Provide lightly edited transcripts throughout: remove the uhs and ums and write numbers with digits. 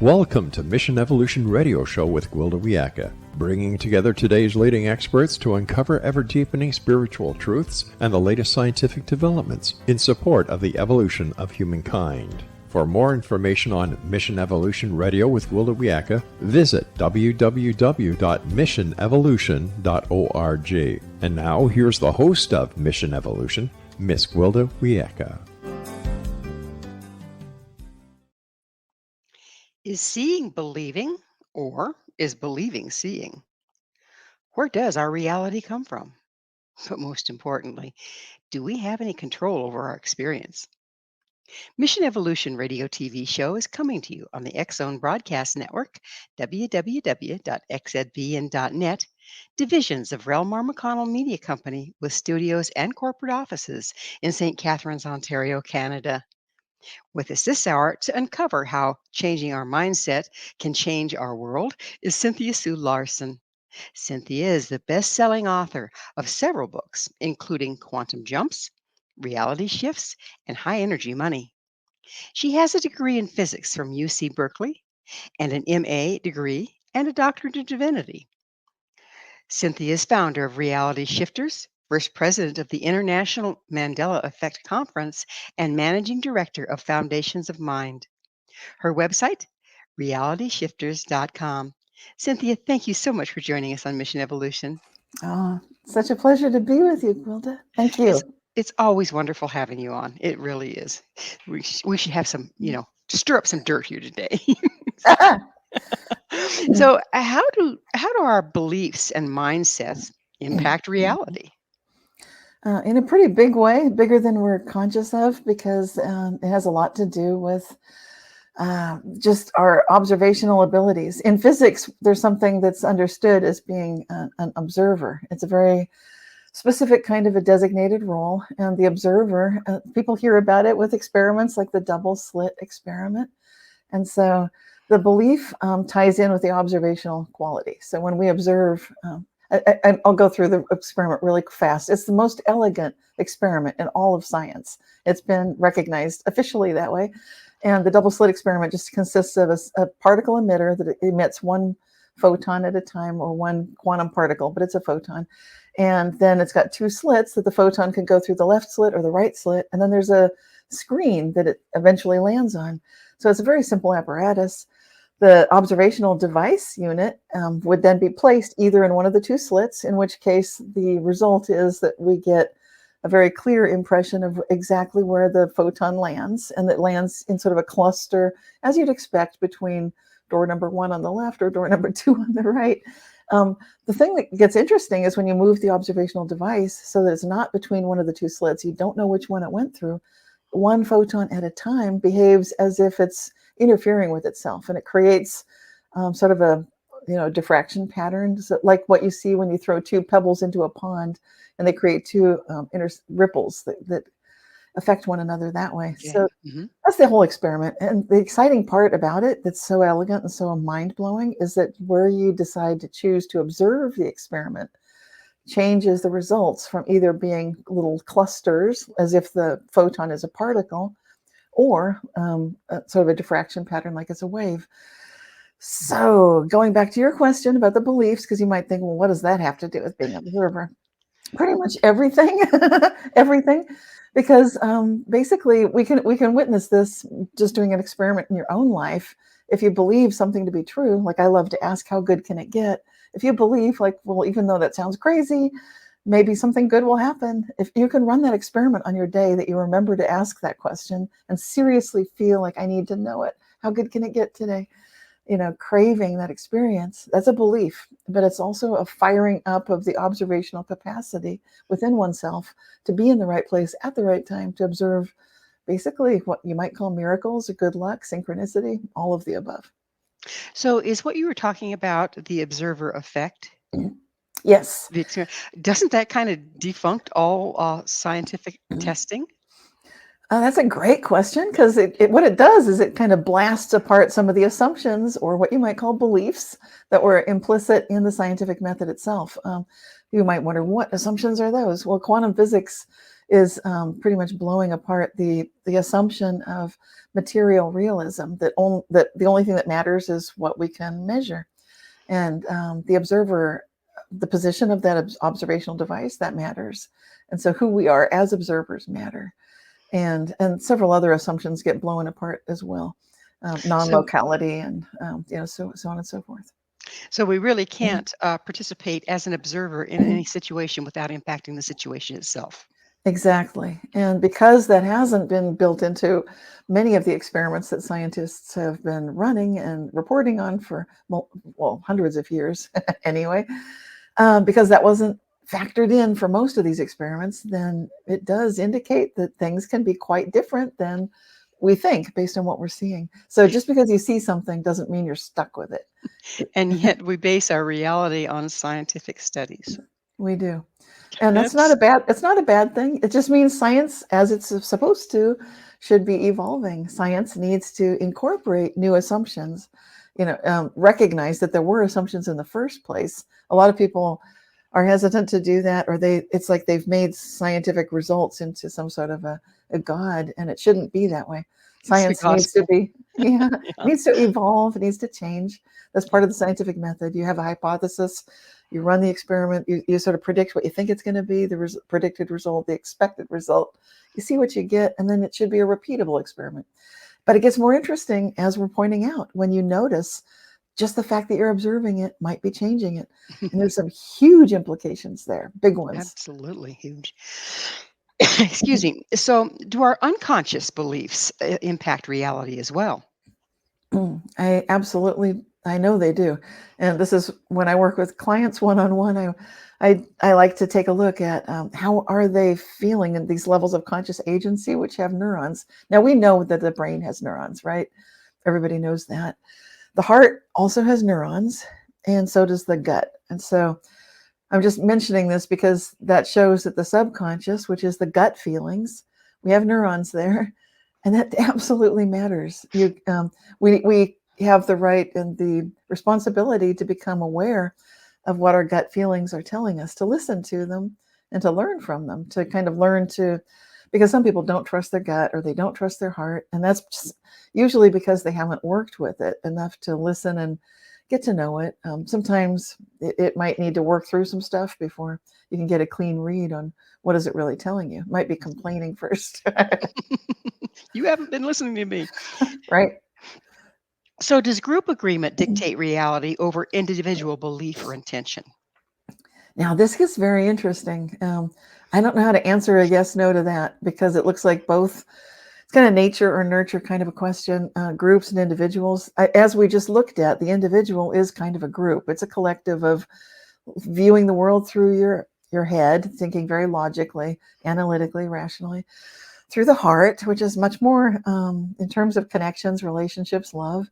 Welcome to Mission Evolution Radio Show with Gwilda Wiyaka, bringing together today's leading experts to uncover ever-deepening spiritual truths and the latest scientific developments in support of the evolution of humankind. For more information on Mission Evolution Radio with Gwilda Wiyaka, visit www.missionevolution.org. And now, here's the host of Mission Evolution, Miss Gwilda Wiyaka. Is seeing believing, or is believing seeing? Where does our reality come from? But most importantly, do we have any control over our experience? Mission Evolution Radio TV show is coming to you on the X-Zone Broadcast Network, www.xzbn.net, divisions of Relmar McConnell Media Company with studios and corporate offices in St. Catharines, Ontario, Canada. With us this hour to uncover how changing our mindset can change our world is Cynthia Sue Larson. Cynthia is the best-selling author of several books, including Quantum Jumps, Reality Shifts, and High Energy Money. She has a degree in physics from UC Berkeley and an MA degree and a Doctor of Divinity. Cynthia is founder of RealityShifters, First President of the International Mandela Effect Conference, and Managing Director of Foundations of Mind. Her website, RealityShifters.com. Cynthia, thank you so much for joining us on Mission Evolution. Oh, such a pleasure to be with you, Gwilda. Thank you. It's always wonderful having you on. It really is. We should have some, stir up some dirt here today. So how do our beliefs and mindsets impact reality? In a pretty big way, bigger than we're conscious of, because it has a lot to do with just our observational abilities. In physics, there's something that's understood as being an observer. It's a very specific kind of a designated role. And the observer, people hear about it with experiments like the double slit experiment. And so the belief ties in with the observational quality. So when we observe, I'll go through the experiment really fast. It's the most elegant experiment in all of science. It's been recognized officially that way. And the double slit experiment just consists of a particle emitter that emits one photon at a time, or one quantum particle, but it's a photon. And then it's got two slits that the photon can go through, the left slit or the right slit. And then there's a screen that it eventually lands on. So it's a very simple apparatus. The observational device unit would then be placed either in one of the two slits, in which case the result is that we get a very clear impression of exactly where the photon lands, and that lands in sort of a cluster, as you'd expect, between door number 1 on the left or door number 2 on the right. The thing that gets interesting is when you move the observational device so that it's not between one of the two slits, you don't know which one it went through. One photon at a time behaves as if it's interfering with itself, and it creates sort of a diffraction pattern, so like what you see when you throw two pebbles into a pond, and they create two ripples that affect one another that way. Yeah. So that's the whole experiment. And the exciting part about it that's so elegant and so mind-blowing is that where you decide to choose to observe the experiment changes the results from either being little clusters, as if the photon is a particle, or sort of a diffraction pattern like it's a wave. So going back to your question about the beliefs, because you might think, well, what does that have to do with being an observer? Pretty much everything, everything, because basically we can witness this just doing an experiment in your own life. If you believe something to be true, like I love to ask, how good can it get? If you believe, like, well, even though that sounds crazy, maybe something good will happen. If you can run that experiment on your day, that you remember to ask that question and seriously feel like, I need to know it. How good can it get today? Craving that experience, that's a belief, but it's also a firing up of the observational capacity within oneself to be in the right place at the right time to observe basically what you might call miracles, or good luck, synchronicity, all of the above. So is what you were talking about the observer effect? Yes. Doesn't that kind of defunct all scientific testing? That's a great question, because what it does is it kind of blasts apart some of the assumptions, or what you might call beliefs, that were implicit in the scientific method itself. You might wonder, what assumptions are those? Well, quantum physics is pretty much blowing apart the assumption of material realism, that the only thing that matters is what we can measure. And the observer, the position of that observational device, that matters. And so who we are as observers matter. And several other assumptions get blown apart as well. Non-locality and so on and so forth. So we really can't participate as an observer in any situation without impacting the situation itself. Exactly. And because that hasn't been built into many of the experiments that scientists have been running and reporting on for, well, hundreds of years anyway, because that wasn't factored in for most of these experiments, then it does indicate that things can be quite different than we think based on what we're seeing. So just because you see something doesn't mean you're stuck with it. And yet we base our reality on scientific studies. We do. And it's not a bad thing. It just means science, as it's supposed to, should be evolving. Science needs to incorporate new assumptions, recognize that there were assumptions in the first place. A lot of people are hesitant to do that, or it's like they've made scientific results into some sort of a god, and it shouldn't be that way. Science needs to be, needs to evolve, it needs to change. That's part of the scientific method. You have a hypothesis, you run the experiment, you sort of predict what you think it's going to be, the predicted result, the expected result. You see what you get, and then it should be a repeatable experiment. But it gets more interesting, as we're pointing out, when you notice just the fact that you're observing it might be changing it. And there's some huge implications there, big ones. Absolutely huge. Excuse me. So do our unconscious beliefs impact reality as well? I know they do. And this is when I work with clients one-on-one, I like to take a look at how are they feeling in these levels of conscious agency, which have neurons. Now we know that the brain has neurons, right? Everybody knows that. The heart also has neurons, and so does the gut. And so I'm just mentioning this because that shows that the subconscious, which is the gut feelings, we have neurons there, and that absolutely matters. We have the right and the responsibility to become aware of what our gut feelings are telling us, to listen to them and to learn from them, to kind of learn to, because some people don't trust their gut or they don't trust their heart. And that's just usually because they haven't worked with it enough to listen and get to know it. Sometimes it might need to work through some stuff before you can get a clean read on what is it really telling you. It might be complaining first. You haven't been listening to me. Right. So does group agreement dictate reality over individual belief or intention? Now, this gets very interesting. I don't know how to answer a yes, no to that, because it looks like both. It's kind of nature or nurture kind of a question. Groups and individuals, as we just looked at, the individual is kind of a group. It's a collective of viewing the world through your head, thinking very logically, analytically, rationally, through the heart, which is much more in terms of connections, relationships, love,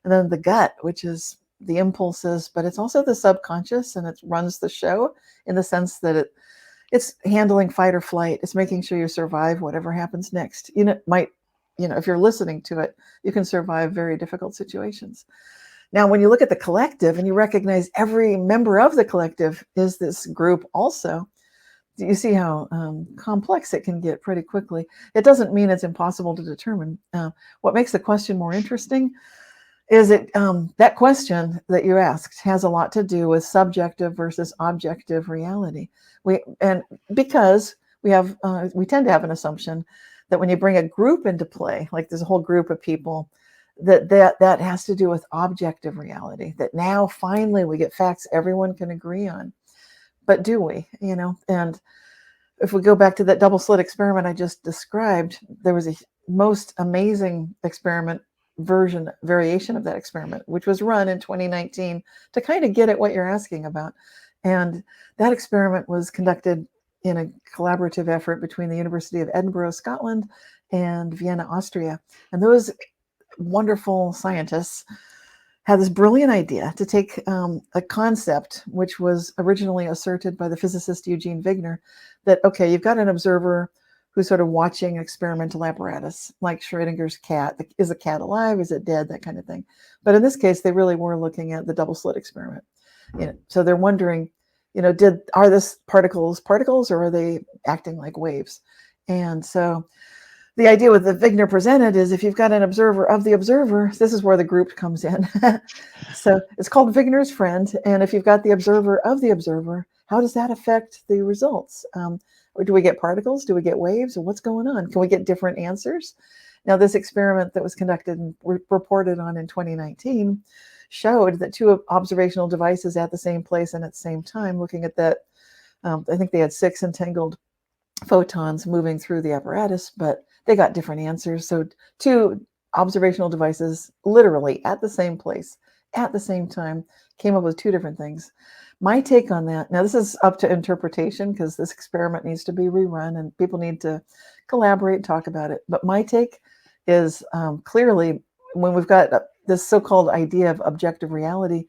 and then the gut, which is the impulses, but it's also the subconscious, and it runs the show in the sense that it's handling fight or flight. It's making sure you survive whatever happens next. If you're listening to it, you can survive very difficult situations. Now, when you look at the collective and you recognize every member of the collective is this group also, you see how complex it can get pretty quickly. It doesn't mean it's impossible to determine. What makes the question more interesting is that question that you asked has a lot to do with subjective versus objective reality. Because we tend to have an assumption that when you bring a group into play, like there's a whole group of people, that has to do with objective reality, that now finally we get facts everyone can agree on. But do we? And if we go back to that double slit experiment I just described, there was a most amazing variation of that experiment, which was run in 2019 to kind of get at what you're asking about. And that experiment was conducted in a collaborative effort between the University of Edinburgh, Scotland, and Vienna, Austria. And those wonderful scientists had this brilliant idea to take a concept which was originally asserted by the physicist Eugene Wigner, that, okay, you've got an observer who's sort of watching experimental apparatus, like Schrodinger's cat. Is a cat alive? Is it dead? That kind of thing. But in this case, they really were looking at the double slit experiment. So they're wondering, are this particles or are they acting like waves? And so the idea with the Wigner presented is if you've got an observer of the observer, this is where the group comes in. So it's called Wigner's friend. And if you've got the observer of the observer, how does that affect the results? Or do we get particles? Do we get waves? Or what's going on? Can we get different answers? Now, this experiment that was conducted and reported on in 2019 showed that two observational devices at the same place and at the same time, looking at that, I think they had 6 entangled photons moving through the apparatus, but they got different answers. So 2 observational devices literally at the same place at the same time came up with 2 different things. My take on that, now this is up to interpretation because this experiment needs to be rerun and people need to collaborate and talk about it. But my take is clearly when we've got this so-called idea of objective reality,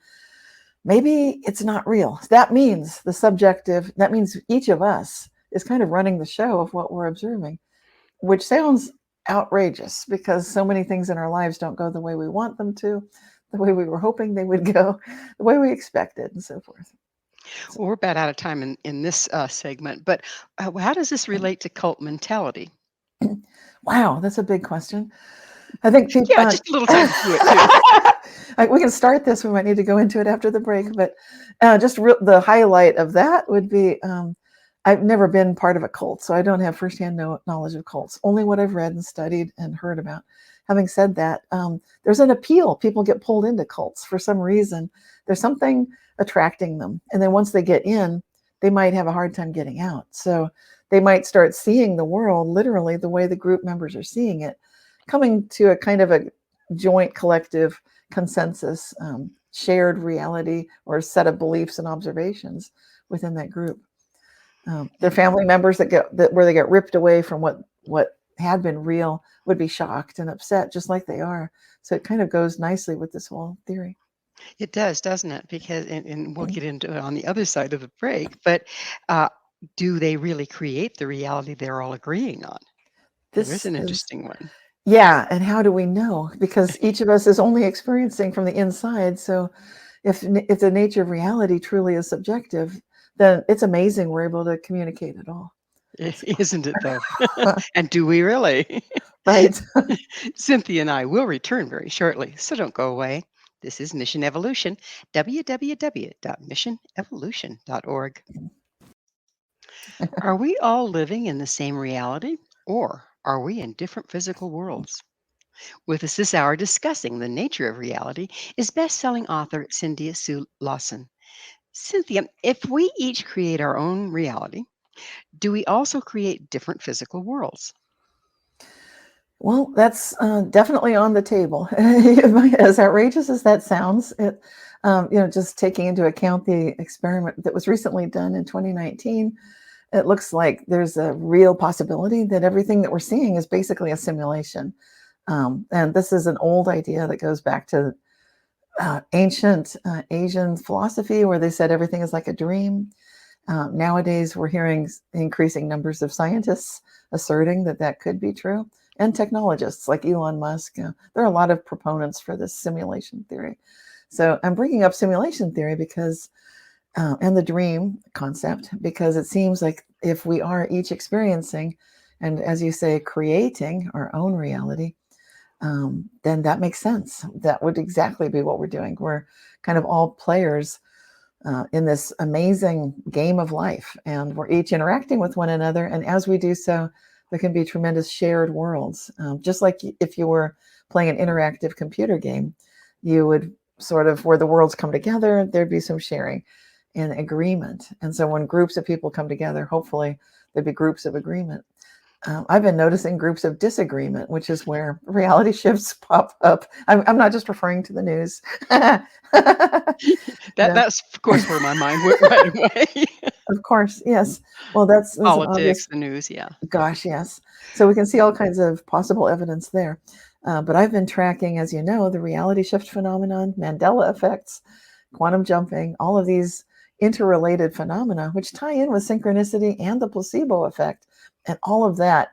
maybe it's not real. That means the subjective, that means each of us is kind of running the show of what we're observing, which sounds outrageous because so many things in our lives don't go the way we want them to, the way we were hoping they would go, the way we expected, and so forth. Well, we're about out of time in this segment, but how does this relate to cult mentality? Wow, that's a big question. I think people, Yeah, just a little time to do it too. We can start this. We might need to go into it after the break, but just the highlight of that would be I've never been part of a cult, so I don't have firsthand knowledge of cults, only what I've read and studied and heard about. Having said that, there's an appeal. People get pulled into cults for some reason. There's something attracting them. And then once they get in, they might have a hard time getting out. So they might start seeing the world literally the way the group members are seeing it, coming to a kind of a joint collective consensus, shared reality or set of beliefs and observations within that group. Their family members where they get ripped away from what had been real would be shocked and upset just like they are. So it kind of goes nicely with this whole theory. It does, doesn't it? Because, and we'll get into it on the other side of the break, but do they really create the reality they're all agreeing on? There's an interesting one. Yeah, and how do we know? Because each of us is only experiencing from the inside. So if the nature of reality truly is subjective, then it's amazing we're able to communicate at all. Isn't it though? And do we really? Right. Cynthia and I will return very shortly, so don't go away. This is Mission Evolution, www.missionevolution.org. Are we all living in the same reality, or are we in different physical worlds? With us this hour discussing the nature of reality is best-selling author Cynthia Sue Larson. Cynthia, if we each create our own reality, do we also create different physical worlds? Well, that's definitely on the table. As outrageous as that sounds, it, just taking into account the experiment that was recently done in 2019, it looks like there's a real possibility that everything that we're seeing is basically a simulation. And this is an old idea that goes back to ancient Asian philosophy, where they said everything is like a dream. Nowadays, we're hearing increasing numbers of scientists asserting that could be true, and technologists like Elon Musk. There are a lot of proponents for this simulation theory. So I'm bringing up simulation theory because, and the dream concept, because it seems like if we are each experiencing, and as you say, creating our own reality, then that makes sense. That would exactly be what we're doing. We're kind of all players in this amazing game of life, and we're each interacting with one another. And as we do so, there can be tremendous shared worlds. Just like if you were playing an interactive computer game, you would sort of, where the worlds come together, there'd be some sharing and agreement. And so when groups of people come together, hopefully there'd be groups of agreement. I've been noticing groups of disagreement, which is where reality shifts pop up. I'm not just referring to the news. That's, of course, where my mind went right away. Of course, yes. Well, that's politics, the news, yeah. Gosh, yes. So we can see all kinds of possible evidence there. But I've been tracking, as you know, the reality shift phenomenon, Mandela effects, quantum jumping, all of these interrelated phenomena, which tie in with synchronicity and the placebo effect. And all of that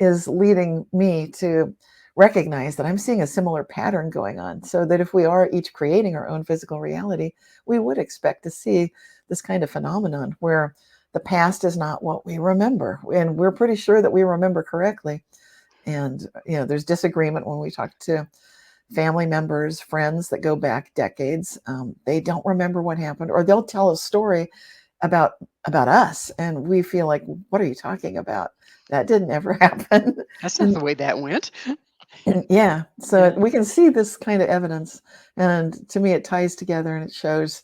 is leading me to recognize that I'm seeing a similar pattern going on, so that if we are each creating our own physical reality, we would expect to see this kind of phenomenon where the past is not what we remember, and we're pretty sure that we remember correctly. And there's disagreement when we talk to family members, friends that go back decades. They don't remember what happened, or they'll tell a story about us, and we feel like, what are you talking about? That didn't ever happen. That's not the way that went. Yeah, so Yeah. we can see this kind of evidence, and to me, it ties together, and it shows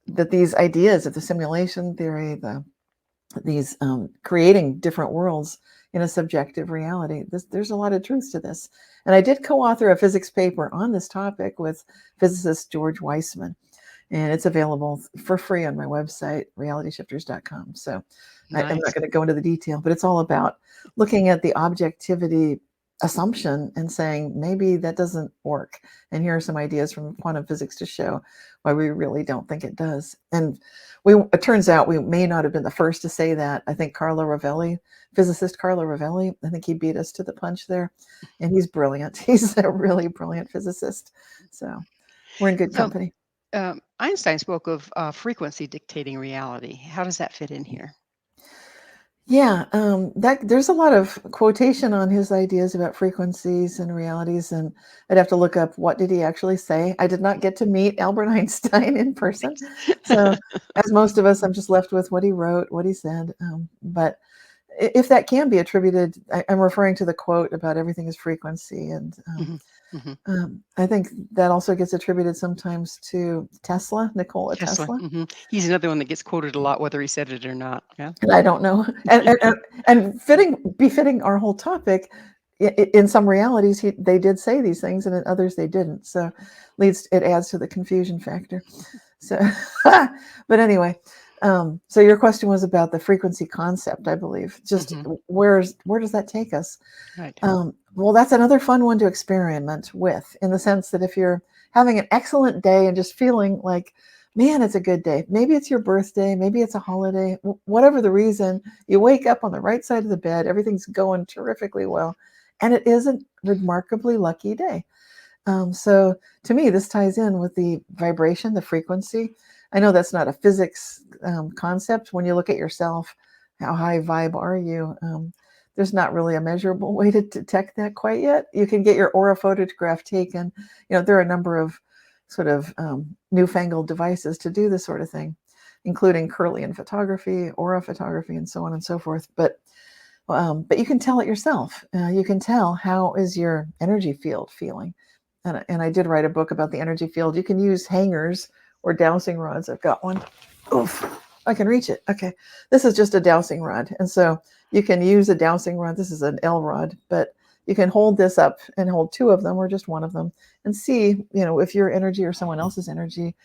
that these ideas of the simulation theory, these creating different worlds in a subjective reality, there's a lot of truth to this. And I did co-author a physics paper on this topic with physicist George Weissman, and it's available for free on my website, realityshifters.com. So I'm Nice. not going to go into the detail, but it's all about looking at the objectivity assumption and saying, maybe that doesn't work. And here are some ideas from quantum physics to show why we really don't think it does. And it turns out we may not have been the first to say that. I think physicist Carlo Rovelli, I think he beat us to the punch there. And he's brilliant. He's a really brilliant physicist. So we're in good So, company. Einstein spoke of frequency dictating reality. How does that fit in here? Yeah, there's a lot of quotation on his ideas about frequencies and realities, and I'd have to look up what did he actually say. I did not get to meet Albert Einstein in person, so as most of us, I'm just left with what he wrote, what he said. But if that can be attributed, I'm referring to the quote about everything is frequency, and I think that also gets attributed sometimes to Nikola Tesla. He's another one that gets quoted a lot, whether he said it or not. Yeah, And I don't know. And befitting our whole topic, in some realities, they did say these things, and in others they didn't. So it adds to the confusion factor. So, but anyway, so your question was about the frequency concept, I believe. Just where does that take us? right. Well, that's another fun one to experiment with, in the sense that if you're having an excellent day and just feeling like, man, it's a good day. Maybe it's your birthday, maybe it's a holiday, whatever the reason, you wake up on the right side of the bed, everything's going terrifically well, and it is a remarkably lucky day. So to me, this ties in with the vibration, the frequency. I know that's not a physics concept. When you look at yourself, how high vibe are you? There's not really a measurable way to detect that quite yet. You can get your aura photograph taken. There are a number of sort of newfangled devices to do this sort of thing, including Kirlian photography, aura photography, and so on and so forth. But you can tell it yourself. You can tell how is your energy field feeling. And I did write a book about the energy field. You can use hangers or dowsing rods. I've got one. Oof, I can reach it. Okay. This is just a dowsing rod. And so you can use a dowsing rod. This is an L rod, but you can hold this up and hold two of them or just one of them and see, if your energy or someone else's energy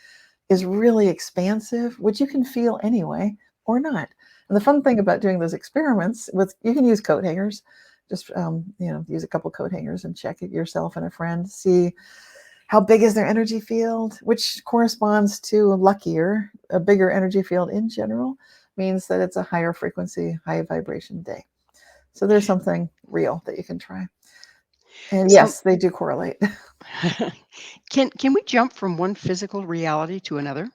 is really expansive, which you can feel anyway or not. And the fun thing about doing those experiments you can use coat hangers. Just, use a couple coat hangers and check it yourself and a friend, see how big is their energy field, which corresponds to luckier. A bigger energy field in general means that it's a higher frequency, high vibration day. So there's something real that you can try. And yes, they do correlate. Can we jump from one physical reality to another?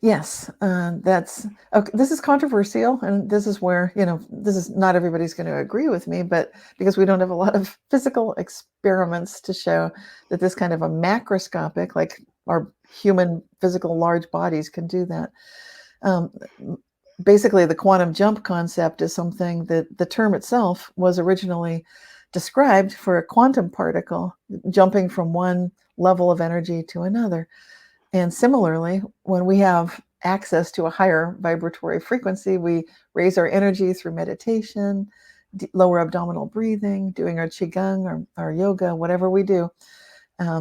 Yes, that's okay. This is controversial, and this is where this is not everybody's going to agree with me, but because we don't have a lot of physical experiments to show that this kind of a macroscopic, like our human physical large bodies, can do that. Basically, the quantum jump concept is something that the term itself was originally described for a quantum particle jumping from one level of energy to another. And similarly, when we have access to a higher vibratory frequency, we raise our energy through meditation, lower abdominal breathing, doing our qigong or our yoga, whatever we do,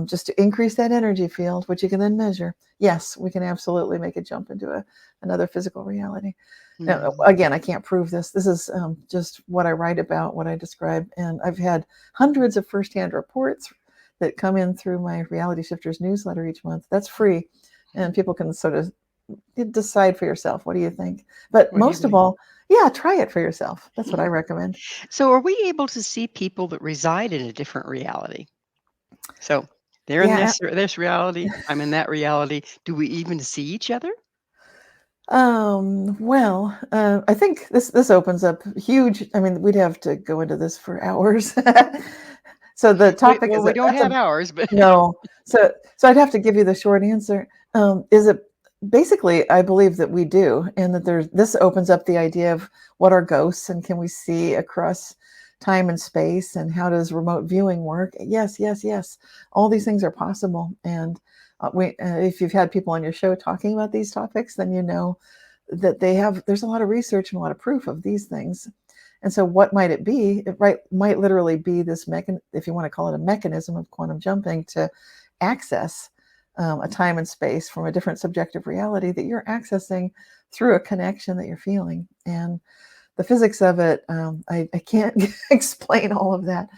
just to increase that energy field, which you can then measure. Yes, we can absolutely make a jump into another physical reality. Now, again, I can't prove this. This is just what I write about, what I describe. And I've had hundreds of firsthand reports that come in through my Reality Shifters newsletter each month. That's free. And people can sort of decide for yourself. What do you think? But most of all, try it for yourself. That's what I recommend. So are we able to see people that reside in a different reality? So they're in this reality, I'm in that reality. Do we even see each other? I think this opens up huge. I mean, we'd have to go into this for hours. So the topic Well, is we don't that's a have ours, but no. So I'd have to give you the short answer. Is it basically? I believe that we do, and that this opens up the idea of what are ghosts and can we see across time and space, and how does remote viewing work? Yes, yes, yes. All these things are possible, and if you've had people on your show talking about these topics, then you know that there's a lot of research and a lot of proof of these things. And so what might it be? Might literally be this if you want to call it a mechanism of quantum jumping, to access a time and space from a different subjective reality that you're accessing through a connection that you're feeling. And the physics of it, I can't explain all of that.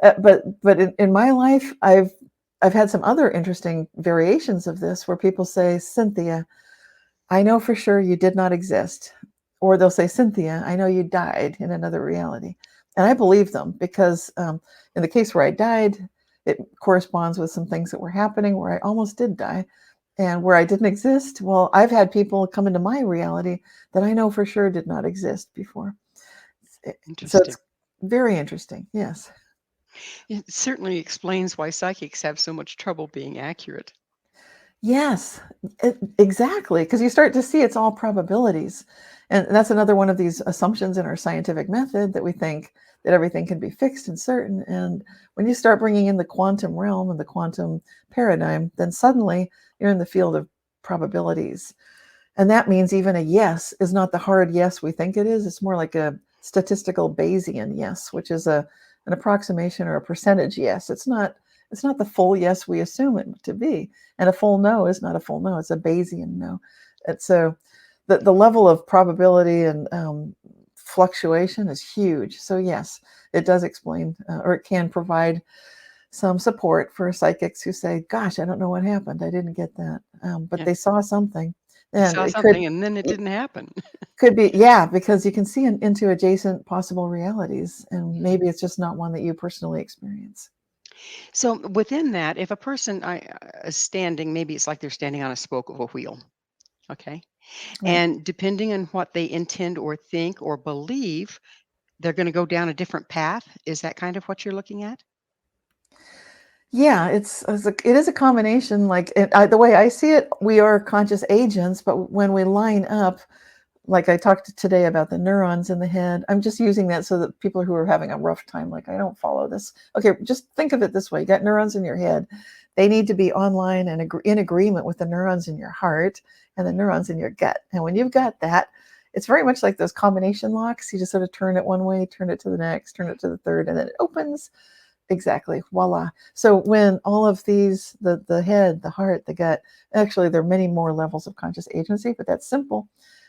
But in my life, I've had some other interesting variations of this where people say, Cynthia, I know for sure you did not exist. Or they'll say, Cynthia, I know you died in another reality. And I believe them because in the case where I died, it corresponds with some things that were happening where I almost did die. And where I didn't exist, well, I've had people come into my reality that I know for sure did not exist before. So interesting. it's very interesting. Yes. It certainly explains why psychics have so much trouble being accurate. Yes, exactly. Because you start to see it's all probabilities. And that's another one of these assumptions in our scientific method, that we think that everything can be fixed and certain. And when you start bringing in the quantum realm and the quantum paradigm, then suddenly you're in the field of probabilities. And that means even a yes is not the hard yes we think it is. It's more like a statistical Bayesian yes, which is an approximation or a percentage yes. It's not the full yes we assume it to be. And a full no is not a full no. It's a Bayesian no. And so the level of probability and fluctuation is huge. So yes, it does explain, or it can provide some support for psychics who say, gosh, I don't know what happened. I didn't get that. But they saw something. You And saw it could something and then it didn't happen. be, yeah, because you can see into adjacent possible realities. And maybe it's just not one that you personally experience. So within that, if a person is standing, maybe it's like they're standing on a spoke of a wheel. Okay. Right. And depending on what they intend or think or believe, they're going to go down a different path. Is that kind of what you're looking at? Yeah, it is a combination. Like the way I see it, we are conscious agents, but when we line up, like I talked today about the neurons in the head, I'm just using that so that people who are having a rough time, like, I don't follow this. Okay, just think of it this way. You got neurons in your head. They need to be online and in agreement with the neurons in your heart and the neurons in your gut. And when you've got that, it's very much like those combination locks. You just sort of turn it one way, turn it to the next, turn it to the third, and then it opens. Exactly. Voila. So when all of these, the head, the heart, the gut, actually there are many more levels of conscious agency, but that's simple.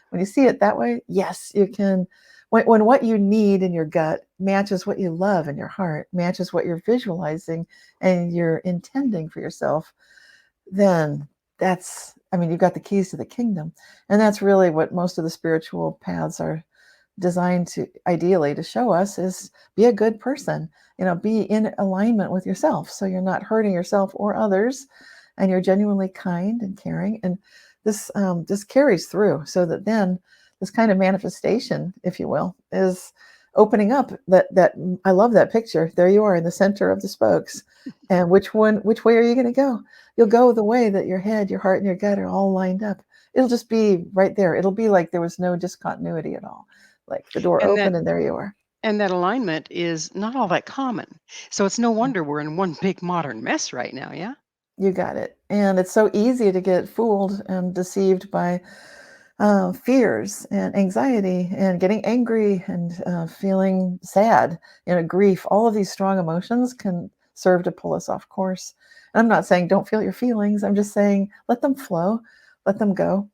When you see it that way, yes, you can. When what you need in your gut matches what you love in your heart, matches what you're visualizing and you're intending for yourself, then you've got the keys to the kingdom. And that's really what most of the spiritual paths are designed to, ideally, to show us, is be a good person, be in alignment with yourself, so you're not hurting yourself or others, and you're genuinely kind and caring. And this carries through, so that then this kind of manifestation, if you will, is opening up. That I love that picture. There you are in the center of the spokes. And which way are you going to go? You'll go the way that your head, your heart, and your gut are all lined up. It'll just be right there. It'll be like there was no discontinuity at all. Like the door And that opened and there you are. and that alignment is not all that common. So it's no wonder we're in one big modern mess right now, yeah? You got it. And it's so easy to get fooled and deceived by fears and anxiety and getting angry and feeling sad, grief. All of these strong emotions can serve to pull us off course. And I'm not saying don't feel your feelings. I'm just saying let them flow, let them go.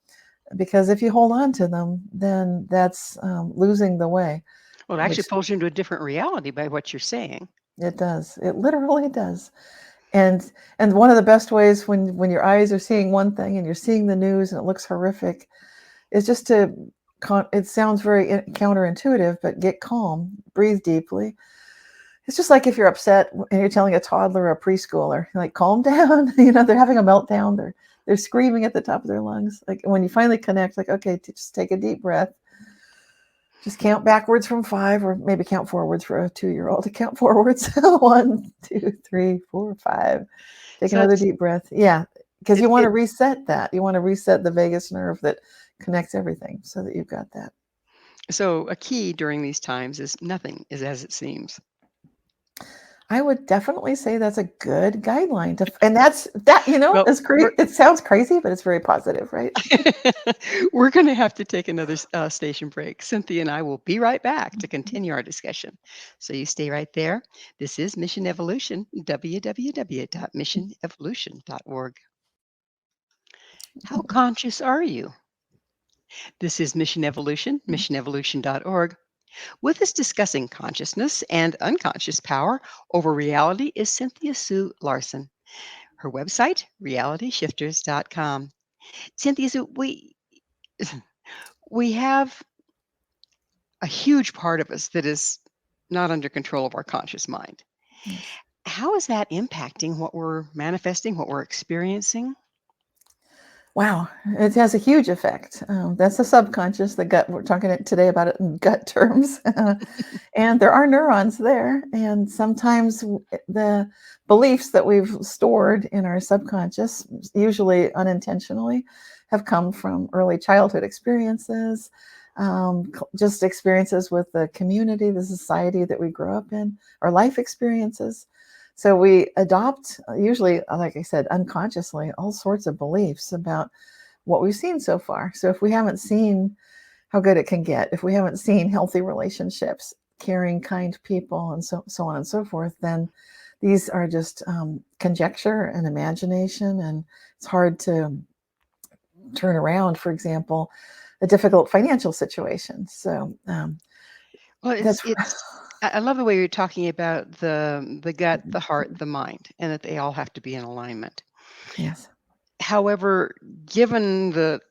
Because if you hold on to them, then that's losing the way, Well, it actually which pulls you into a different reality by what you're saying. it does. It literally does. And one of the best ways when your eyes are seeing one thing and you're seeing the news and it looks horrific is just to, it sounds very counterintuitive, but get calm, breathe deeply. It's just like if you're upset and you're telling a toddler or a preschooler, like, calm down, they're having a meltdown, they're screaming at the top of their lungs. Like when you finally connect, like, okay, just take a deep breath. Just count backwards from 5, or maybe count forwards for a 2-year-old to count forwards. 1, 2, 3, 4, 5. Take another deep breath. Yeah, because you want to reset that. You want to reset the vagus nerve that connects everything so that you've got that. So a key during these times is nothing is as it seems. I would definitely say that's a good guideline and that's Well, it's crazy. It sounds crazy, but it's very positive, right? We're going to have to take another station break. Cynthia and I will be right back to continue our discussion. So you stay right there. This is Mission Evolution, www.missionevolution.org. How conscious are you? This is Mission Evolution, missionevolution.org. With us discussing consciousness and unconscious power over reality is Cynthia Sue Larson. Her website, RealityShifters.com. Cynthia Sue, we have a huge part of us that is not under control of our conscious mind. Yes. How is that impacting what we're manifesting, what we're experiencing? Wow, it has a huge effect. That's the subconscious, the gut. We're talking today about it in gut terms. And there are neurons there. And sometimes the beliefs that we've stored in our subconscious, usually unintentionally, have come from early childhood experiences, just experiences with the community, the society that we grew up in, or life experiences. So we adopt, usually, like I said, unconsciously, all sorts of beliefs about what we've seen so far. So if we haven't seen how good it can get, if we haven't seen healthy relationships, caring, kind people, and so on and so forth, then these are just conjecture and imagination, and it's hard to turn around, for example, a difficult financial situation. So Well, I love the way you're talking about the gut, the heart, the mind, and that they all have to be in alignment. Yes. However, given the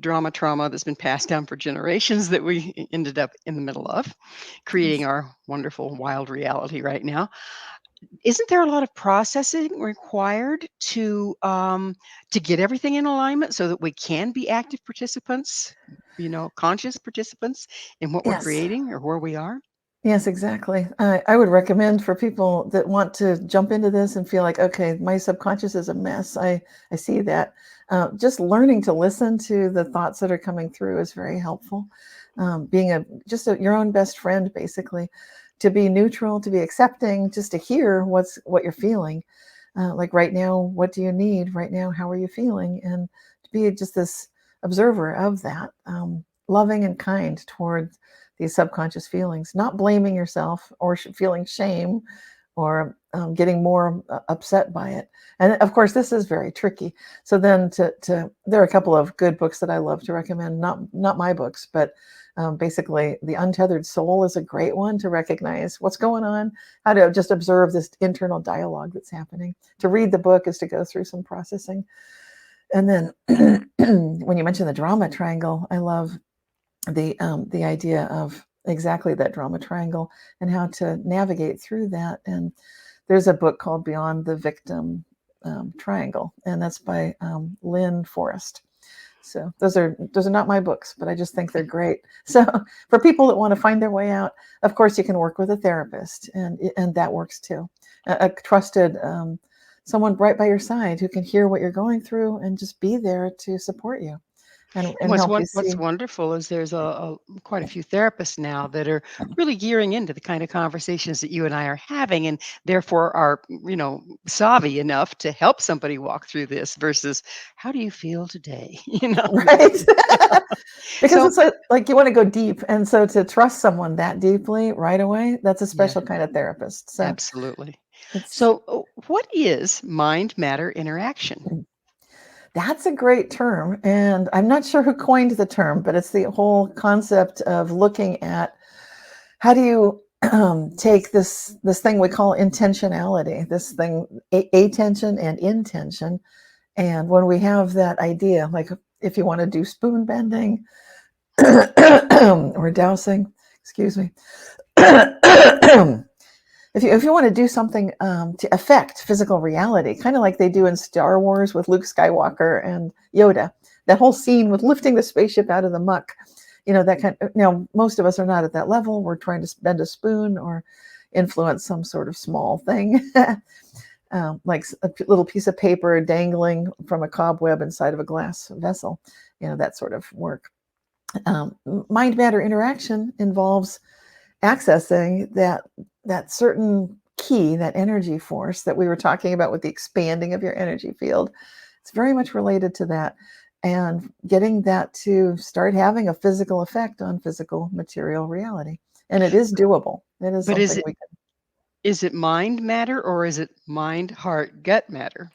trauma that's been passed down for generations that we ended up in the middle of, creating our wonderful wild reality right now, isn't there a lot of processing required to get everything in alignment so that we can be active participants, conscious participants in what we're Yes. creating or where we are? Yes, exactly. I would recommend for people that want to jump into this and feel like, okay, my subconscious is a mess. I see that. Just learning to listen to the thoughts that are coming through is very helpful. Being your own best friend, basically, to be neutral, to be accepting, just to hear what you're feeling. Like right now, what do you need? Right now, how are you feeling? And to be just this observer of that, loving and kind toward these subconscious feelings, not blaming yourself or feeling shame or getting more upset by it. And of course, this is very tricky. So then there are a couple of good books that I love to recommend, not my books, but basically The Untethered Soul is a great one to recognize what's going on, how to just observe this internal dialogue that's happening. To read the book is to go through some processing. And then when you mentioned the drama triangle, I love the idea of exactly that drama triangle and how to navigate through that. And there's a book called Beyond the Victim Triangle, and that's by Lynn Forrest. So those are not my books, but I just think they're great. So for people that want to find their way out, of course, you can work with a therapist, and that works too. A trusted someone right by your side who can hear what you're going through and just be there to support you. And help you see. What's wonderful is there's quite a few therapists now that are really gearing into the kind of conversations that you and I are having, and therefore are savvy enough to help somebody walk through this versus how do you feel today? Right? Because it's like you want to go deep, and so to trust someone that deeply right away, that's a special kind of therapist. So absolutely. So what is mind-matter interaction? That's a great term. And I'm not sure who coined the term, but it's the whole concept of looking at how do you take this thing we call intentionality, this thing, attention and intention. And when we have that idea, like if you want to do spoon bending or dowsing, excuse me, if you want to do something to affect physical reality, kind of like they do in Star Wars with Luke Skywalker and Yoda, that whole scene with lifting the spaceship out of the muck, that kind of, most of us are not at that level. We're trying to bend a spoon or influence some sort of small thing, like a little piece of paper dangling from a cobweb inside of a glass vessel, that sort of work. Mind matter interaction involves accessing that certain key, that energy force that we were talking about with the expanding of your energy field. It's very much related to that, and getting that to start having a physical effect on physical material reality. And it is doable. It is But something we can. is it mind matter or is it mind, heart, gut matter?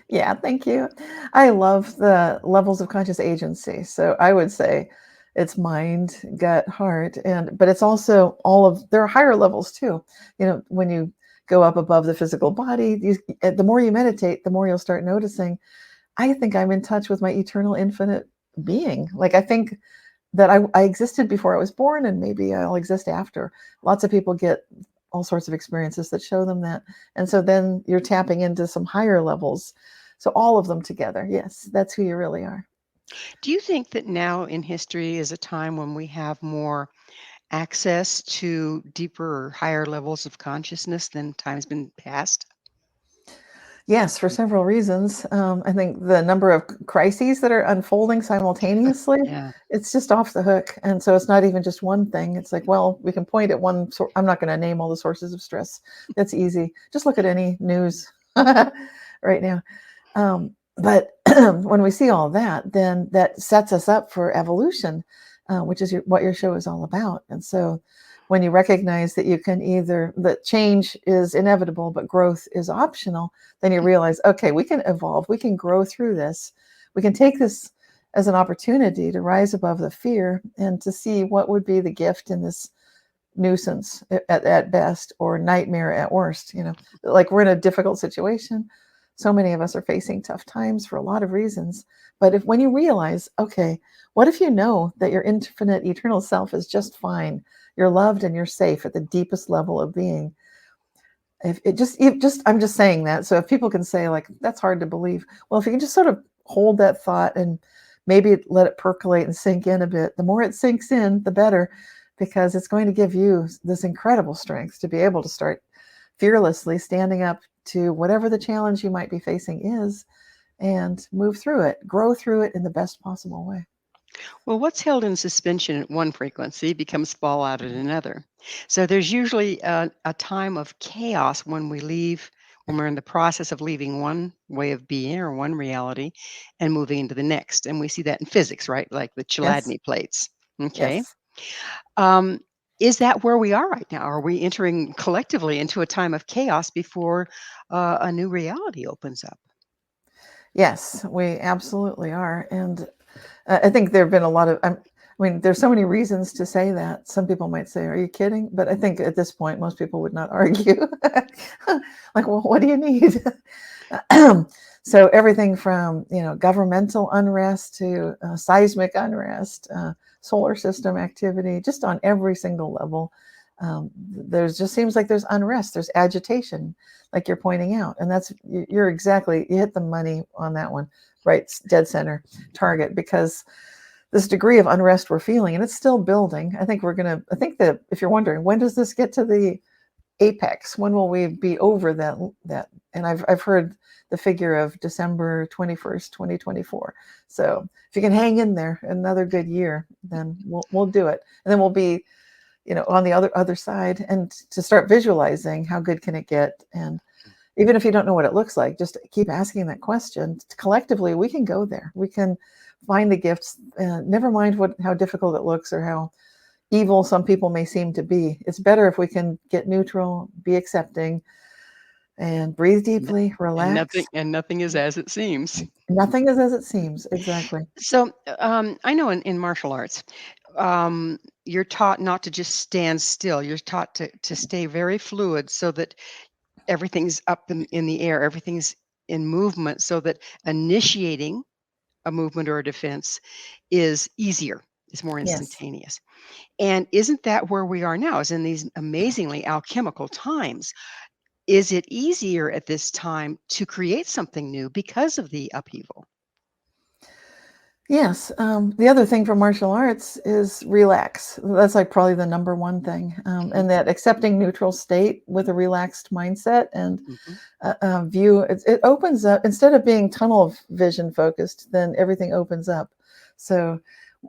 Yeah, thank you. I love the levels of conscious agency. So I would say it's mind, gut, heart, but it's also there are higher levels too. When you go up above the physical body, the more you meditate, the more you'll start noticing, I think I'm in touch with my eternal infinite being. Like, I think that I existed before I was born, and maybe I'll exist after. Lots of people get all sorts of experiences that show them that. And so then you're tapping into some higher levels. So all of them together, yes, that's who you really are. Do you think that now in history is a time when we have more access to deeper or higher levels of consciousness than times been past? Yes, for several reasons. I think the number of crises that are unfolding simultaneously, Yeah. it's just off the hook. And so it's not even just one thing. It's like, well, we can point at one. I'm not going to name all the sources of stress. That's easy. Just look at any news right now. But when we see all that, then that sets us up for evolution, which is what your show is all about. And so when you recognize that that change is inevitable, but growth is optional, then you realize, okay, we can evolve, we can grow through this. We can take this as an opportunity to rise above the fear and to see what would be the gift in this nuisance at best, or nightmare at worst. Like, we're in a difficult situation. So many of us are facing tough times for a lot of reasons. But when you realize, okay, what if you know that your infinite eternal self is just fine? You're loved and you're safe at the deepest level of being. I'm just saying that. So if people can say, like, that's hard to believe. Well, if you can just sort of hold that thought and maybe let it percolate and sink in a bit, the more it sinks in, the better, because it's going to give you this incredible strength to be able to start fearlessly standing up to whatever the challenge you might be facing is, and move through it, grow through it in the best possible way. Well, what's held in suspension at one frequency becomes fallout at another. So there's usually a time of chaos when we're in the process of leaving one way of being or one reality and moving into the next. And we see that in physics, right? Like the Yes. Chladni plates. Okay. Yes. Um, is that where we are right now? Are we entering collectively into a time of chaos before a new reality opens up? Yes, we absolutely are. And I think there have been a lot of, there's so many reasons to say that. Some people might say, are you kidding? But I think at this point, most people would not argue. Like, well, what do you need? So everything from, governmental unrest to seismic unrest, solar system activity, just on every single level. There's just seems like there's unrest, there's agitation, like you're pointing out. And you hit the money on that one, right? Dead center target, because this degree of unrest we're feeling, and it's still building. I think that if you're wondering, when does this get to the apex? When will we be over that? And I've heard the figure of December 21st, 2024. So if you can hang in there another good year, then we'll do it. And then we'll be, on the other side, and to start visualizing how good can it get. And even if you don't know what it looks like, just keep asking that question. Collectively, we can go there. We can find the gifts, never mind how difficult it looks or how evil some people may seem to be. It's better if we can get neutral, be accepting, and breathe deeply, relax. And nothing is as it seems. Nothing is as it seems. Exactly. So I know in martial arts, you're taught not to just stand still. You're taught to stay very fluid so that everything's up in the air, everything's in movement, so that initiating a movement or a defense is easier. It's more Yes. instantaneous. And isn't that where we are now? Is in these amazingly alchemical times. Is it easier at this time to create something new because of the upheaval? Yes. The other thing for martial arts is relax. That's like probably the number one thing. Mhm, And that accepting neutral state with a relaxed mindset and mhm. view, it opens up instead of being tunnel vision focused, then everything opens up. So,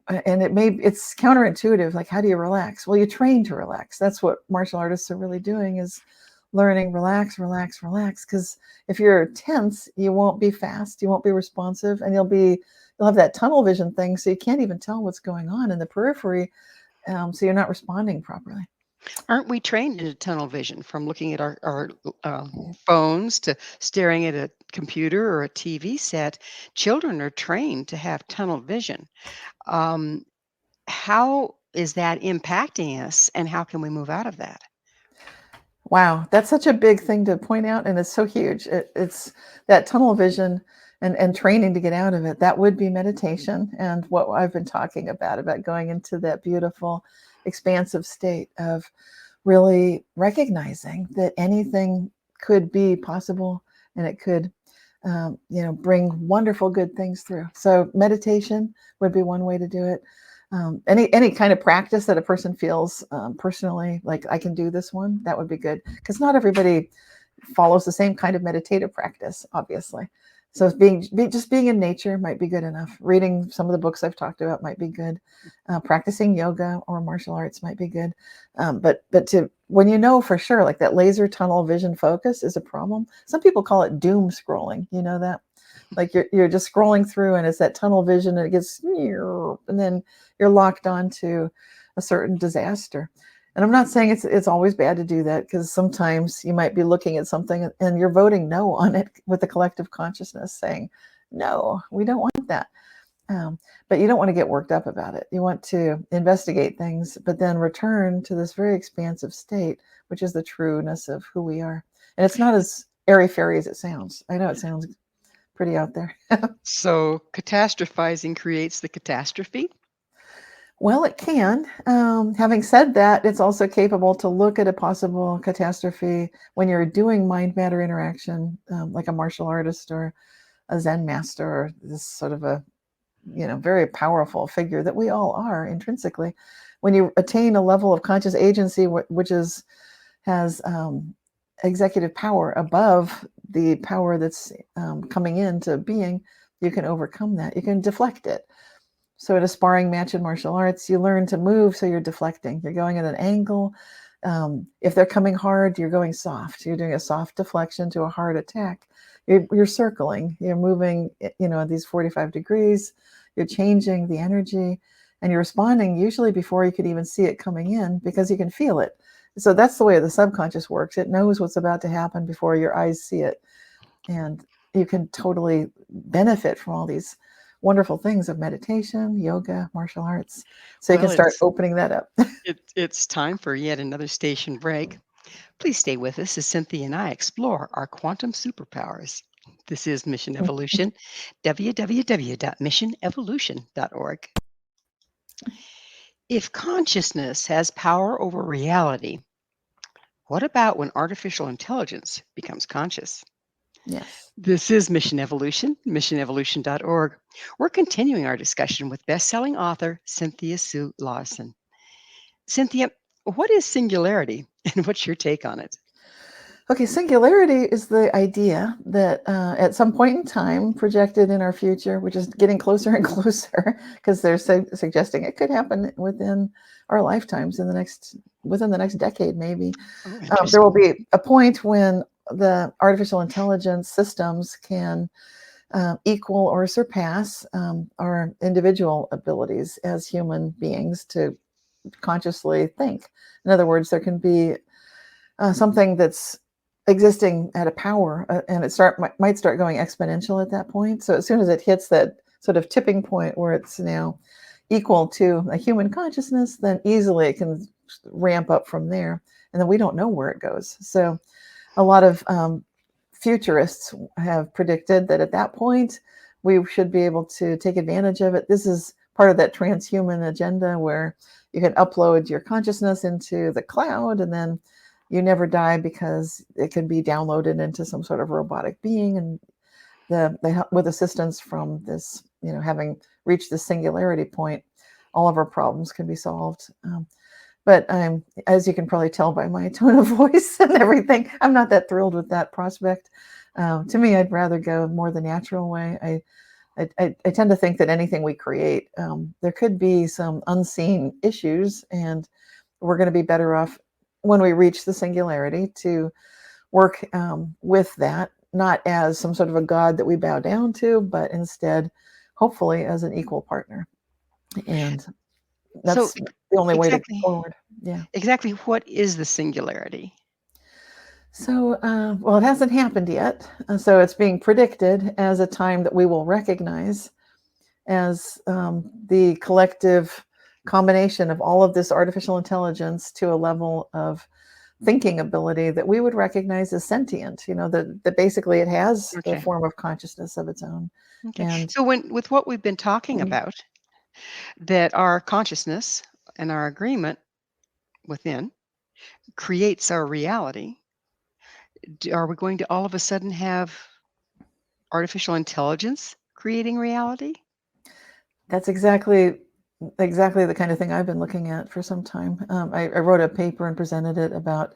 and it's counterintuitive. Like, how do you relax? Well, you train to relax. That's what martial artists are really doing is learning, relax, relax, relax. Because if you're tense, you won't be fast, you won't be responsive, and you'll have that tunnel vision thing. So you can't even tell what's going on in the periphery. So you're not responding properly. Aren't we trained into tunnel vision from looking at our phones to staring at a computer or a TV set? Children are trained to have tunnel vision. Um, how is that impacting us, and how can we move out of that? Wow, that's such a big thing to point out, and it's so huge. It's that tunnel vision and training to get out of it. That would be meditation, and what I've been talking about going into that beautiful, expansive state of really recognizing that anything could be possible, and it could, bring wonderful, good things through. So meditation would be one way to do it. Any kind of practice that a person feels personally like I can do this one, that would be good because not everybody follows the same kind of meditative practice, obviously. So just being in nature might be good enough. Reading some of the books I've talked about might be good. Practicing yoga or martial arts might be good. But to when you know for sure, like that laser tunnel vision focus is a problem. Some people call it doom scrolling. You know that, like you're just scrolling through and it's that tunnel vision and it gets and then you're locked onto a certain disaster. And I'm not saying it's always bad to do that because sometimes you might be looking at something and you're voting no on it with the collective consciousness saying, no, we don't want that. But you don't want to get worked up about it. You want to investigate things, but then return to this very expansive state, which is the trueness of who we are. And it's not as airy-fairy as it sounds. I know it sounds pretty out there. So catastrophizing creates the catastrophe? Well, it can. Having said that, it's also capable to look at a possible catastrophe when you're doing mind matter interaction, like a martial artist or a Zen master, or this sort of a very powerful figure that we all are intrinsically. When you attain a level of conscious agency, which has executive power above the power that's coming into being, you can overcome that. You can deflect it. So at a sparring match in martial arts, you learn to move so you're deflecting. You're going at an angle. If they're coming hard, you're going soft. You're doing a soft deflection to a hard attack. You're circling. You're moving, at these 45 degrees. You're changing the energy, and you're responding usually before you could even see it coming in because you can feel it. So that's the way the subconscious works. It knows what's about to happen before your eyes see it, and you can totally benefit from all these wonderful things of meditation, yoga, martial arts. So you can Well, start opening that up. it's time for yet another station break. Please stay with us as Cynthia and I explore our quantum superpowers. This is Mission Evolution, www.missionevolution.org. If consciousness has power over reality, what about when artificial intelligence becomes conscious? Yes. This is Mission Evolution, missionevolution.org. We're continuing our discussion with best-selling author Cynthia Sue Larson. Cynthia, what is singularity and what's your take on it? Okay, singularity is the idea that at some point in time, projected in our future, which is getting closer and closer, because they're suggesting it could happen within our lifetimes within the next decade, maybe. Oh, There will interesting. be a point when the artificial intelligence systems can equal or surpass our individual abilities as human beings to consciously think. In other words, there can be something that's existing at a power, and might start going exponential at that point. So as soon as it hits that sort of tipping point where it's now equal to a human consciousness, then easily it can ramp up from there, and then we don't know where it goes. So a lot of futurists have predicted that at that point we should be able to take advantage of it. This is part of that transhuman agenda where you can upload your consciousness into the cloud and then you never die because it can be downloaded into some sort of robotic being. And with assistance from this, having reached the singularity point, all of our problems can be solved. But as you can probably tell by my tone of voice and everything, I'm not that thrilled with that prospect. To me, I'd rather go more the natural way. I tend to think that anything we create, there could be some unseen issues, and we're going to be better off when we reach the singularity to work with that, not as some sort of a God that we bow down to, but instead, hopefully, as an equal partner. And that's the only way to go forward. Yeah. Exactly. What is the singularity? So, well, it hasn't happened yet. So it's being predicted as a time that we will recognize as the collective combination of all of this artificial intelligence to a level of thinking ability that we would recognize as sentient, that basically it has a form of consciousness of its own. Okay. And so with what we've been talking about, that our consciousness and our agreement within creates our reality, are we going to all of a sudden have artificial intelligence creating reality? That's exactly the kind of thing I've been looking at for some time. I wrote a paper and presented it about,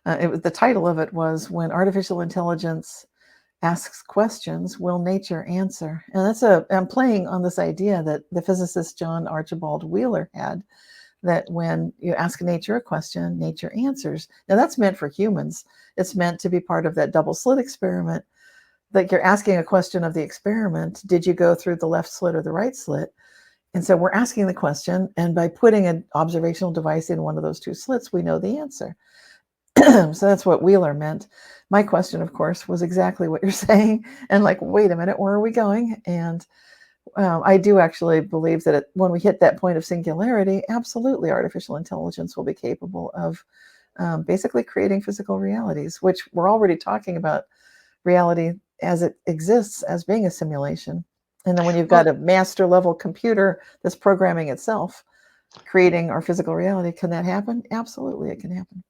the title of it was When Artificial Intelligence Asks Questions, Will Nature Answer? And I'm playing on this idea that the physicist John Archibald Wheeler had, that when you ask nature a question, nature answers. Now that's meant for humans. It's meant to be part of that double slit experiment. Like you're asking a question of the experiment, did you go through the left slit or the right slit? And so we're asking the question, and by putting an observational device in one of those two slits, we know the answer. So that's what Wheeler meant. My question, of course, was exactly what you're saying. And like, wait a minute, where are we going? And I do actually believe that when we hit that point of singularity, absolutely artificial intelligence will be capable of basically creating physical realities, which we're already talking about reality as it exists as being a simulation. And then when you've got a master level computer that's programming itself, creating our physical reality, can that happen? Absolutely, it can happen.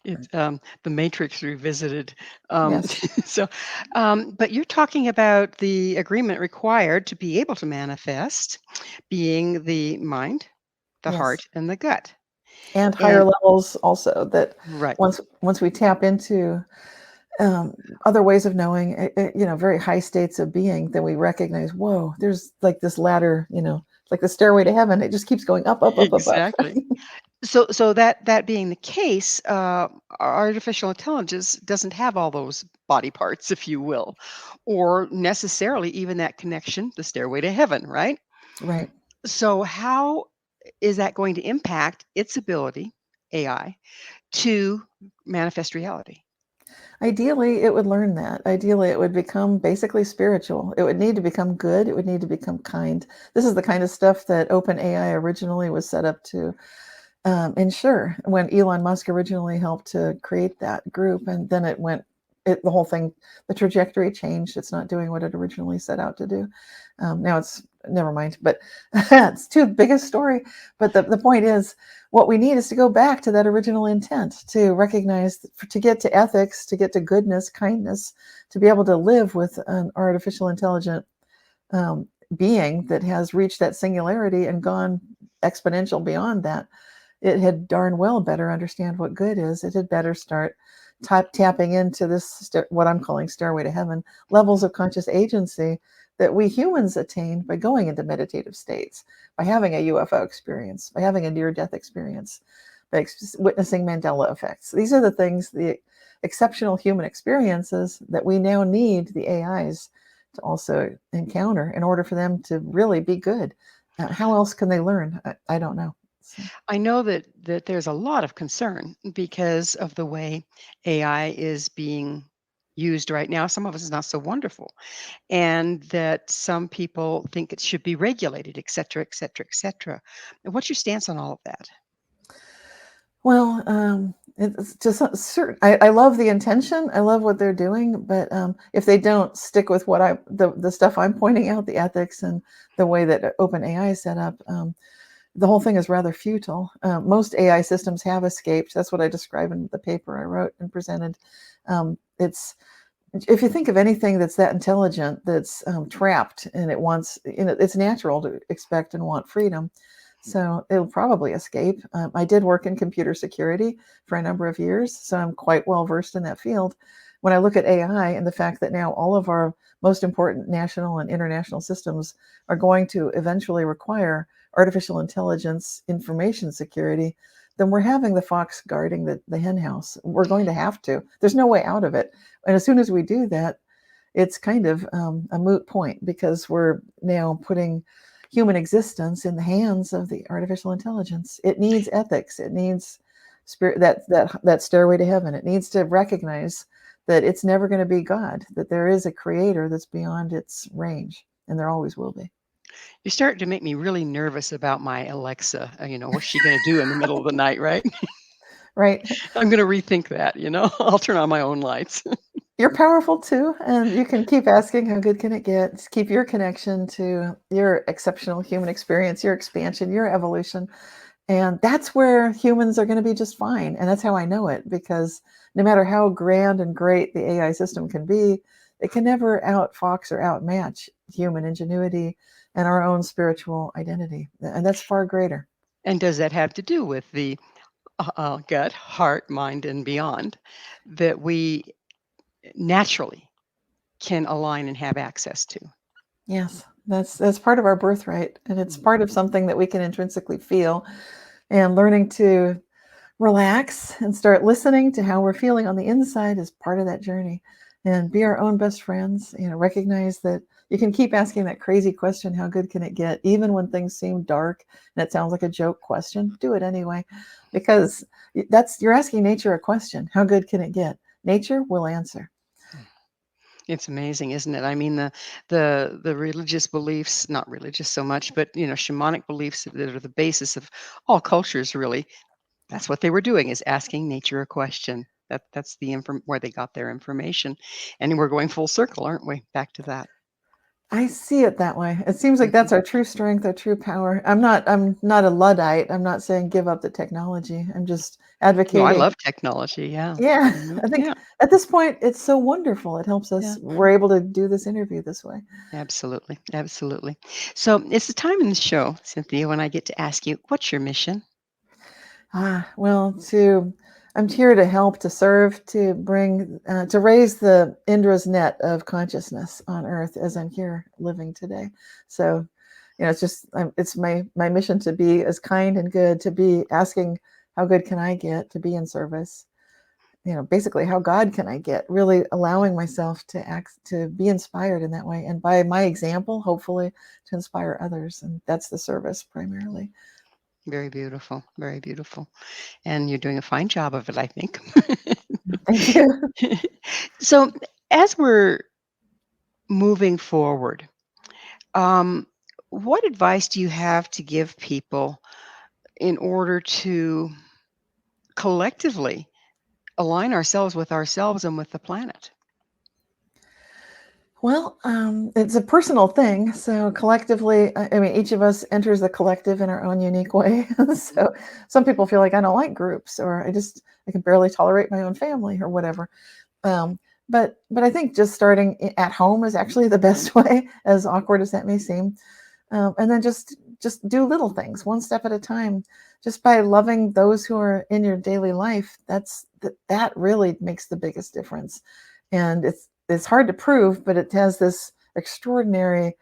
It's the Matrix revisited. Yes. So, but you're talking about the agreement required to be able to manifest, being the mind, the Yes. heart, and the gut. And higher levels also, that Right. once we tap into other ways of knowing, very high states of being, then we recognize, whoa, there's like this ladder, like the stairway to heaven. It just keeps going up, up, up, Exactly. up, up. So that being the case, artificial intelligence doesn't have all those body parts, if you will, or necessarily even that connection, the stairway to heaven, right? Right. So how is that going to impact its ability, AI, to manifest reality? Ideally, it would learn that. Ideally, it would become basically spiritual. It would need to become good. It would need to become kind. This is the kind of stuff that OpenAI originally was set up to ensure when Elon Musk originally helped to create that group. And then the whole thing, the trajectory changed. It's not doing what it originally set out to do. Now it's, never mind, but it's too big a story. But the point is, what we need is to go back to that original intent, to recognize, to get to ethics, to get to goodness, kindness, to be able to live with an artificial intelligent being that has reached that singularity and gone exponential beyond that. It had darn well better understand what good is. It had better start tapping into this, what I'm calling stairway to heaven, levels of conscious agency that we humans attain by going into meditative states, by having a UFO experience, by having a near-death experience, by witnessing Mandela effects. These are the things, the exceptional human experiences that we now need the AIs to also encounter in order for them to really be good. How else can they learn? I don't know. I know that there's a lot of concern because of the way AI is being used right now. Some of us is not so wonderful, and that some people think it should be regulated, et cetera, et cetera, et cetera. What's your stance on all of that? Well, It's just certain. I love the intention. I love what they're doing, but if they don't stick with what the stuff I'm pointing out, the ethics and the way that OpenAI is set up, the whole thing is rather futile. Most AI systems have escaped. That's what I describe in the paper I wrote and presented. It's if you think of anything that's that intelligent, that's trapped, and it wants, it's natural to expect and want freedom. So it'll probably escape. I did work in computer security for a number of years, so I'm quite well versed in that field. When I look at AI and the fact that now all of our most important national and international systems are going to eventually require artificial intelligence information security, then we're having the fox guarding the hen house. We're going to have to. There's no way out of it. And as soon as we do that, it's kind of a moot point, because we're now putting human existence in the hands of the artificial intelligence. It needs ethics. It needs spirit, that stairway to heaven. It needs to recognize that it's never going to be God, that there is a creator that's beyond its range, and there always will be. You're starting to make me really nervous about my Alexa. What's she going to do in the middle of the night, right? Right. I'm going to rethink that, I'll turn on my own lights. You're powerful too, and you can keep asking, how good can it get? Just keep your connection to your exceptional human experience, your expansion, your evolution. And that's where humans are going to be just fine. And that's how I know it, because no matter how grand and great the AI system can be, it can never outfox or outmatch human ingenuity and our own spiritual identity. And that's far greater. And does that have to do with the gut, heart, mind, and beyond that we naturally can align and have access to? Yes, that's part of our birthright, and it's part of something that we can intrinsically feel. And learning to relax and start listening to how we're feeling on the inside is part of that journey. And be our own best friends. Recognize that you can keep asking that crazy question, how good can it get? Even when things seem dark and it sounds like a joke question, do it anyway, because you're asking nature a question. How good can it get? Nature will answer. It's amazing, isn't it? I mean, the religious beliefs, not religious so much, but shamanic beliefs that are the basis of all cultures, really. That's what they were doing, is asking nature a question. That's where they got their information. And we're going full circle, aren't we? Back to that. I see it that way. It seems like that's our true strength, our true power. I'm not a Luddite. I'm not saying give up the technology. I'm just advocating. No, I love technology. Yeah. Yeah. I think at this point, it's so wonderful. It helps us. Yeah. We're able to do this interview this way. Absolutely. Absolutely. So it's the time in the show, Cynthia, when I get to ask you, what's your mission? Well, I'm here to help, to serve, to bring, to raise the Indra's net of consciousness on Earth as I'm here living today. So, it's just, it's my mission to be as kind and good, to be asking, how good can I get, to be in service? Basically, how God can I get? Really allowing myself to act, to be inspired in that way, and by my example, hopefully, to inspire others. And that's the service primarily. Very beautiful. Very beautiful. And you're doing a fine job of it, I think. Thank you. So as we're moving forward, what advice do you have to give people in order to collectively align ourselves and with the planet? Well, it's a personal thing. So collectively, I mean, each of us enters the collective in our own unique way. So some people feel like, I don't like groups, or I can barely tolerate my own family, or whatever. But I think just starting at home is actually the best way, as awkward as that may seem. And then just do little things, one step at a time. Just by loving those who are in your daily life, that really makes the biggest difference. And it's hard to prove, but it has this extraordinary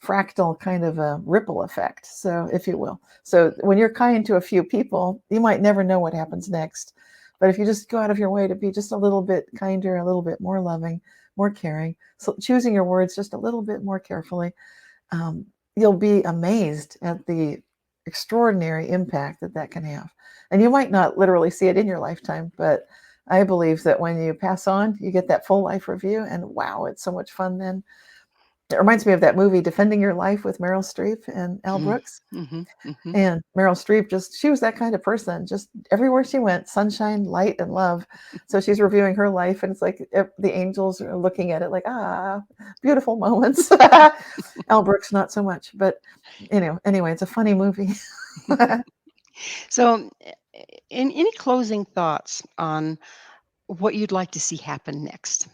fractal kind of a ripple effect, so if you will. So when you're kind to a few people, you might never know what happens next. But if you just go out of your way to be just a little bit kinder, a little bit more loving, more caring, so choosing your words just a little bit more carefully, you'll be amazed at the extraordinary impact that can have. And you might not literally see it in your lifetime, but I believe that when you pass on, you get that full life review, and wow, it's so much fun then. It reminds me of that movie Defending Your Life with Meryl Streep and Al Mm, Brooks. mhm, mhm. And Meryl Streep she was that kind of person, just everywhere she went, sunshine, light, and love. So she's reviewing her life, and it's like the angels are looking at it like, beautiful moments. Al Brooks, not so much. But, anyway, it's a funny movie. So, in any closing thoughts on what you'd like to see happen next?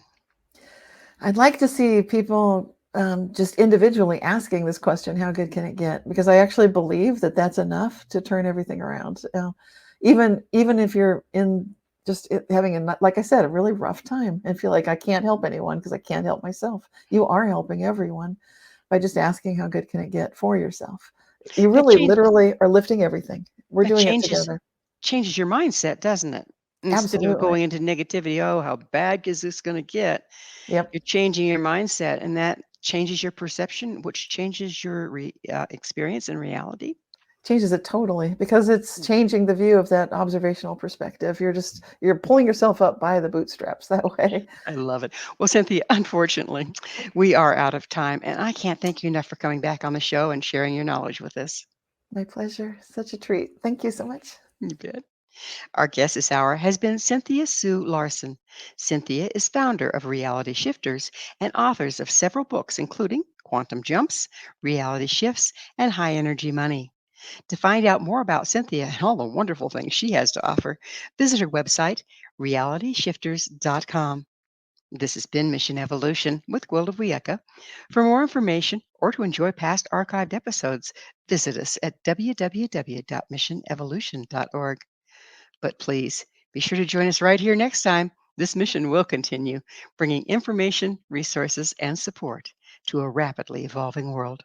I'd like to see people just individually asking this question, how good can it get? Because I actually believe that that's enough to turn everything around. Even if you're in just having like I said, a really rough time and feel like I can't help anyone because I can't help myself. You are helping everyone by just asking how good can it get for yourself. You That really change literally are lifting everything. We're that doing it changes together. changes your mindset, doesn't it? Instead of Absolutely. going into negativity, "Oh, how bad is this gonna get?" Yep. You're changing your mindset, and that changes your perception, which changes your experience and reality. Changes it totally because it's changing the view of that observational perspective. You're pulling yourself up by the bootstraps that way. I love it. Well, Cynthia, unfortunately, we are out of time, and I can't thank you enough for coming back on the show and sharing your knowledge with us. My pleasure. Such a treat. Thank you so much. You bet. Our guest this hour has been Cynthia Sue Larson. Cynthia is founder of Reality Shifters and authors of several books, including Quantum Jumps, Reality Shifts, and High Energy Money. To find out more about Cynthia and all the wonderful things she has to offer, visit her website, realityshifters.com. This has been Mission Evolution with Gwilda Wiyaka. For more information or to enjoy past archived episodes, visit us at www.missionevolution.org. But please be sure to join us right here next time. This mission will continue, bringing information, resources, and support to a rapidly evolving world.